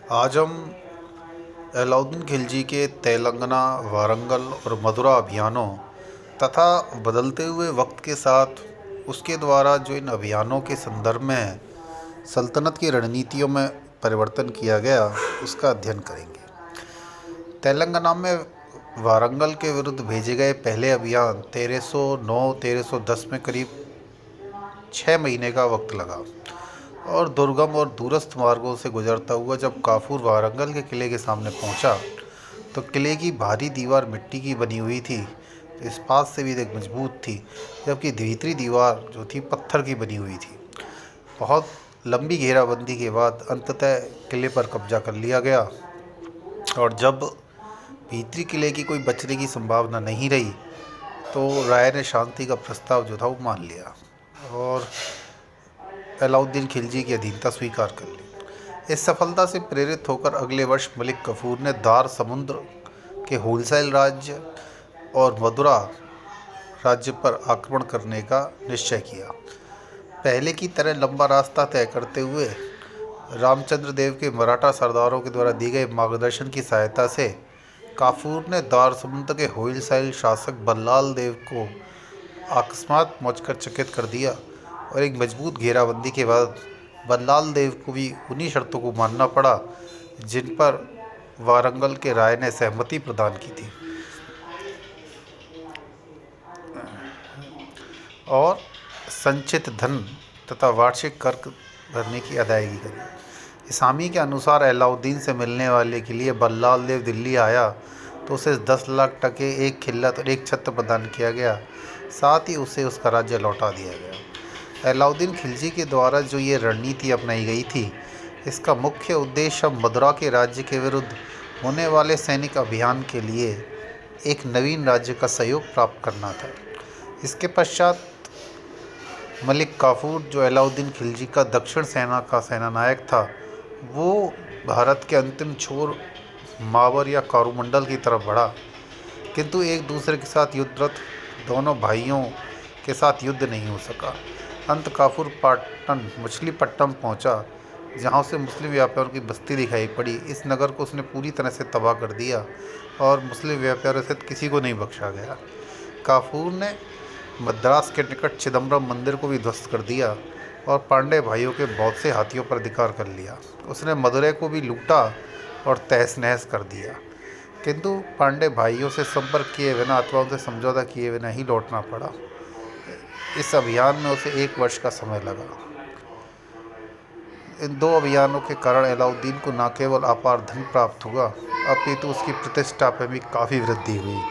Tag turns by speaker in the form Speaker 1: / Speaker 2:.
Speaker 1: आज हम अलाउद्दीन खिलजी के तेलंगाना, वारंगल और मदुरा अभियानों तथा बदलते हुए वक्त के साथ उसके द्वारा जो इन अभियानों के संदर्भ में सल्तनत की रणनीतियों में परिवर्तन किया गया, उसका अध्ययन करेंगे। तेलंगाना में वारंगल के विरुद्ध भेजे गए पहले अभियान 1309-1310 में करीब 6 महीने का वक्त लगा और दुर्गम और दूरस्थ मार्गों से गुजरता हुआ जब काफूर वारंगल के किले के सामने पहुंचा, तो किले की भारी दीवार मिट्टी की बनी हुई थी, जो इस्पात से भी अधिक मजबूत थी, जबकि भीतरी दीवार जो थी पत्थर की बनी हुई थी। बहुत लंबी घेराबंदी के बाद अंततः किले पर कब्जा कर लिया गया और जब भीतरी किले की कोई बचने की संभावना नहीं रही, तो राय ने शांति का प्रस्ताव जो था वो मान लिया और अलाउद्दीन खिलजी की अधीनता स्वीकार कर ली। इस सफलता से प्रेरित होकर अगले वर्ष मलिक कफूर ने दार समुद्र के होलसेल राज्य और मदुरा राज्य पर आक्रमण करने का निश्चय किया। पहले की तरह लंबा रास्ता तय करते हुए रामचंद्र देव के मराठा सरदारों के द्वारा दी गए मार्गदर्शन की सहायता से काफूर ने दार समुद्र के होलसेल शासक बल्लाल देव को अकस्मात पहुंचकर चकित कर दिया और एक मजबूत घेराबंदी के बाद बल्लाल देव को भी उन्हीं शर्तों को मानना पड़ा जिन पर वारंगल के राय ने सहमति प्रदान की थी और संचित धन तथा वार्षिक कर भरने की अदायगी करी। इसामी के अनुसार अलाउद्दीन से मिलने वाले के लिए बल्लाल देव दिल्ली आया तो उसे 10 लाख टके, एक खिल्लत और एक छत्र प्रदान किया गया। साथ ही उसे उसका राज्य लौटा दिया गया। अलाउद्दीन खिलजी के द्वारा जो ये रणनीति अपनाई गई थी, इसका मुख्य उद्देश्य मदुरा के राज्य के विरुद्ध होने वाले सैनिक अभियान के लिए एक नवीन राज्य का सहयोग प्राप्त करना था। इसके पश्चात मलिक काफूर, जो अलाउद्दीन खिलजी का दक्षिण सेना का सेनानायक था, वो भारत के अंतिम छोर मावर या कोरोमंडल की तरफ बढ़ा, किंतु एक दूसरे के साथ युद्धरत दोनों भाइयों के साथ युद्ध नहीं हो सका। अंत काफूर मछलीपट्टनम पहुंचा, जहां उसे मुस्लिम व्यापारियों की बस्ती दिखाई पड़ी। इस नगर को उसने पूरी तरह से तबाह कर दिया और मुस्लिम व्यापारियों सहित किसी को नहीं बख्शा गया। काफूर ने मद्रास के निकट चिदम्बरम मंदिर को भी ध्वस्त कर दिया और पांडे भाइयों के बहुत से हाथियों पर अधिकार कर लिया। उसने मदुरै को भी लूटा और तहस नहस कर दिया, किंतु पांडे भाइयों से संपर्क किए बिना अथवा उनसे समझौता किए बिना ही लौटना पड़ा। इस अभियान में उसे 1 वर्ष का समय लगा। इन 2 अभियानों के कारण अलाउद्दीन को न केवल अपार धन प्राप्त हुआ, अपितु उसकी प्रतिष्ठा में भी काफ़ी वृद्धि हुई।